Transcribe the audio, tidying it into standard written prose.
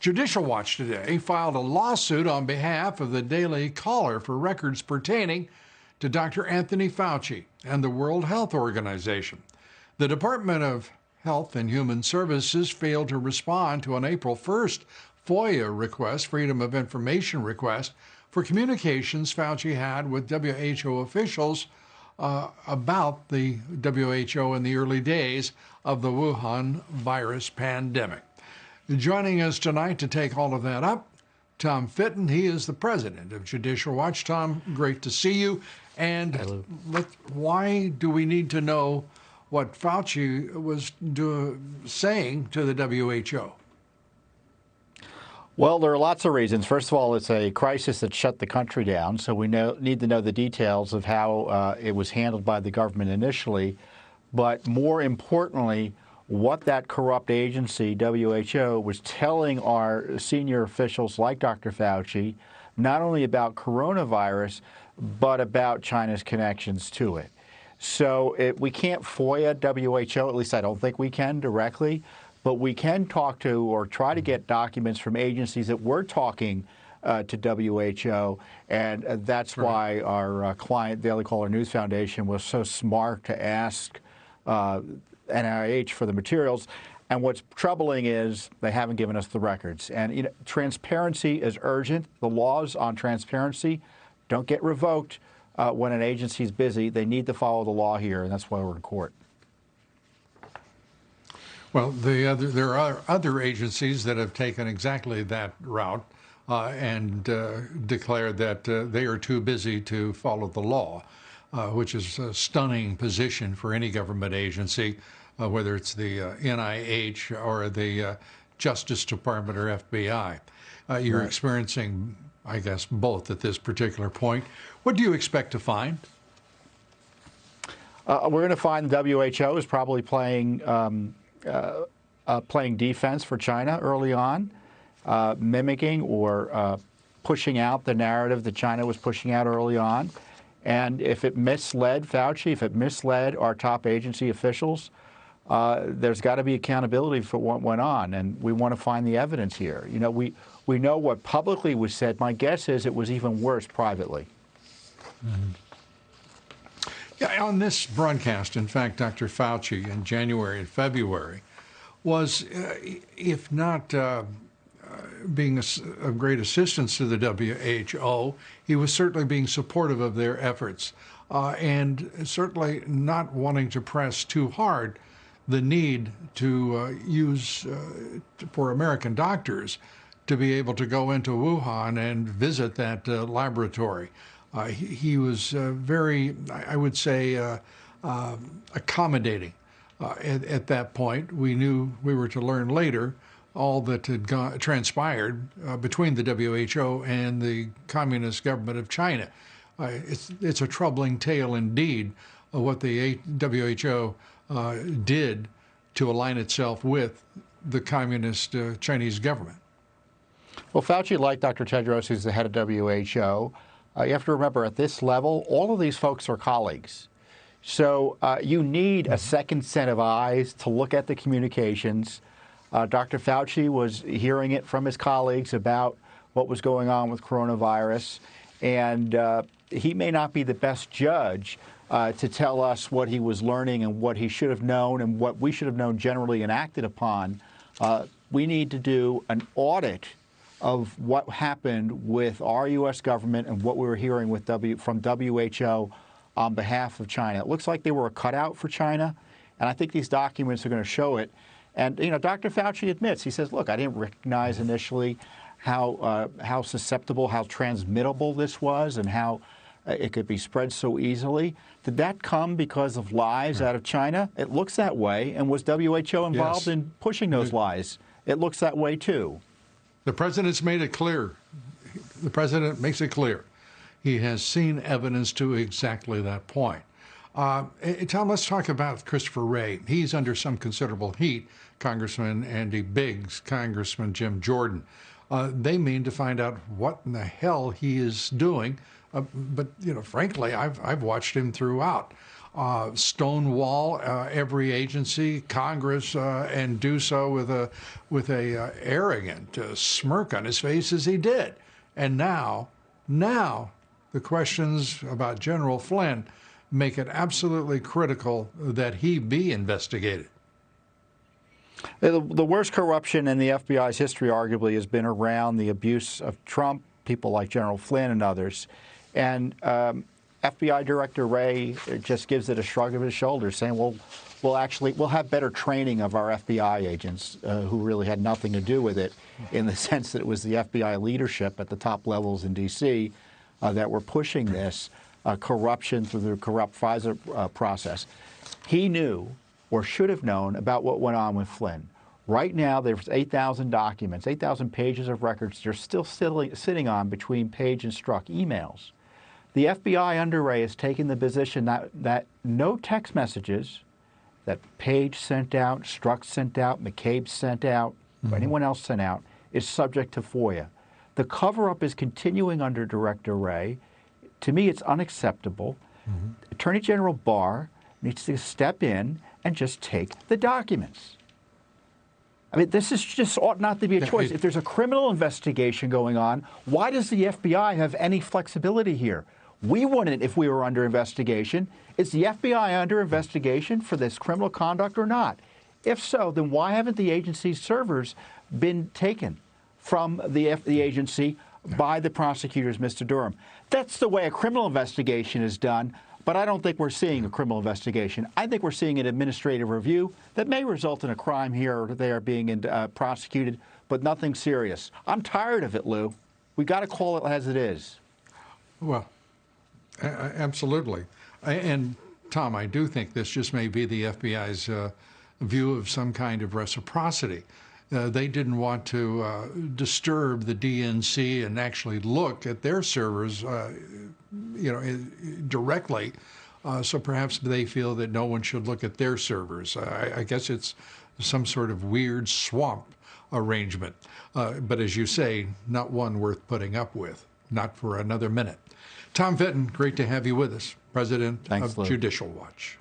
Judicial Watch today filed a lawsuit on behalf of the Daily Caller for records pertaining to Dr. Anthony Fauci and the World Health Organization. The Department of Health and Human Services failed to respond to an April 1st FOIA request, Freedom of Information request, for communications Fauci had with WHO officials about the WHO in the early days of the Wuhan virus pandemic. Joining us tonight to take all of that up, Tom Fitton. He is the president of Judicial Watch. Tom, great to see you. And why do we need to know what Fauci was saying to the WHO? Well, there are lots of reasons. First of all, it's a crisis that shut the country down, so we need to know the details of how it was handled by the government initially. But more importantly, what that corrupt agency, WHO, was telling our senior officials like Dr. Fauci, not only about coronavirus, but about China's connections to it. So we can't FOIA WHO, at least I don't think we can directly, but we can talk to or try to get documents from agencies that were talking to WHO, and that's why our client, Daily Caller News Foundation, was so smart to ask NIH for the materials. And what's troubling is they haven't given us the records. And transparency is urgent. The laws on transparency don't get revoked when an agency's busy. They need to follow the law here, and that's why we're in court. Well, there are other agencies that have taken exactly that route and declared that they are too busy to follow the law, which is a stunning position for any government agency, whether it's the NIH or the Justice Department or FBI. You're experiencing, I guess, both at this particular point. What do you expect to find? We're going to find WHO is probably playing defense for China early on, mimicking or pushing out the narrative that China was pushing out early on. And if it misled Fauci, if it misled our top agency officials, there's got to be accountability for what went on, and we want to find the evidence here. We know what publicly was said. My guess is it was even worse privately. Mm-hmm. Yeah, on this broadcast, in fact, Dr. Fauci in January and February was, if not being of great assistance to the WHO, he was certainly being supportive of their efforts and certainly not wanting to press too hard the need to use for American doctors to be able to go into Wuhan and visit that laboratory. He was very, I would say, accommodating at that point. We knew we were to learn later all that had transpired between the WHO and the Communist government of China. It's a troubling tale indeed of what the WHO did to align itself with the Communist Chinese government. Well, Fauci, like Dr. Tedros, who's the head of WHO, you have to remember at this level, all of these folks are colleagues. So you need a second set of eyes to look at the communications. Dr. Fauci was hearing it from his colleagues about what was going on with coronavirus, and he may not be the best judge to tell us what he was learning and what he should have known and what we should have known generally and acted upon. We need to do an audit of what happened with our U.S. government and what we were hearing with from WHO on behalf of China. It looks like they were a cutout for China, and I think these documents are going to show it. And Dr. Fauci admits, he says, look, I didn't recognize initially how susceptible, how transmittable this was and how it could be spread so easily. Did that come because of lies out of China? It looks that way. And was WHO involved in pushing those lies? It looks that way, too. The president's made it clear. The president makes it clear. He has seen evidence to exactly that point. Tom, let's talk about Christopher Wray. He's under some considerable heat. Congressman Andy Biggs, Congressman Jim Jordan. They mean to find out what in the hell he is doing. But frankly, I've watched him throughout. stonewall every agency, Congress, and do so with a arrogant smirk on his face as he did. And now the questions about General Flynn make it absolutely critical that he be investigated. The worst corruption in the FBI's history arguably has been around the abuse of Trump, people like General Flynn and others. And FBI Director Wray just gives it a shrug of his shoulders, saying, well, we'll have better training of our FBI agents who really had nothing to do with it, in the sense that it was the FBI leadership at the top levels in D.C. That were pushing this corruption through the corrupt FISA process. He knew, or should have known, about what went on with Flynn. Right now, there's 8,000 documents, 8,000 pages of records they're still sitting on between Page and Strzok emails. The FBI under Wray has taken the position that no text messages that Page sent out, Strzok sent out, McCabe sent out, or anyone else sent out, is subject to FOIA. The cover-up is continuing under Director Wray. To me, it's unacceptable. Attorney General Barr needs to step in and just take the documents. I mean, this is just ought not to be a choice. If there's a criminal investigation going on, why does the FBI have any flexibility here? We wouldn't if we were under investigation. Is the FBI under investigation for this criminal conduct or not? If so, then why haven't the agency's servers been taken from the agency by the prosecutors, Mr. Durham? That's the way a criminal investigation is done. But I don't think we're seeing a criminal investigation. I think we're seeing an administrative review that may result in a crime here or there being prosecuted, but nothing serious. I'm tired of it, Lou. We got to call it as it is. Well, absolutely. And Tom, I do think this just may be the FBI's view of some kind of reciprocity. They didn't want to disturb the DNC and actually look at their servers, directly. So perhaps they feel that no one should look at their servers. I guess it's some sort of weird swamp arrangement. But as you say, not one worth putting up with, not for another minute. Tom Fitton, great to have you with us, President of Judicial Watch.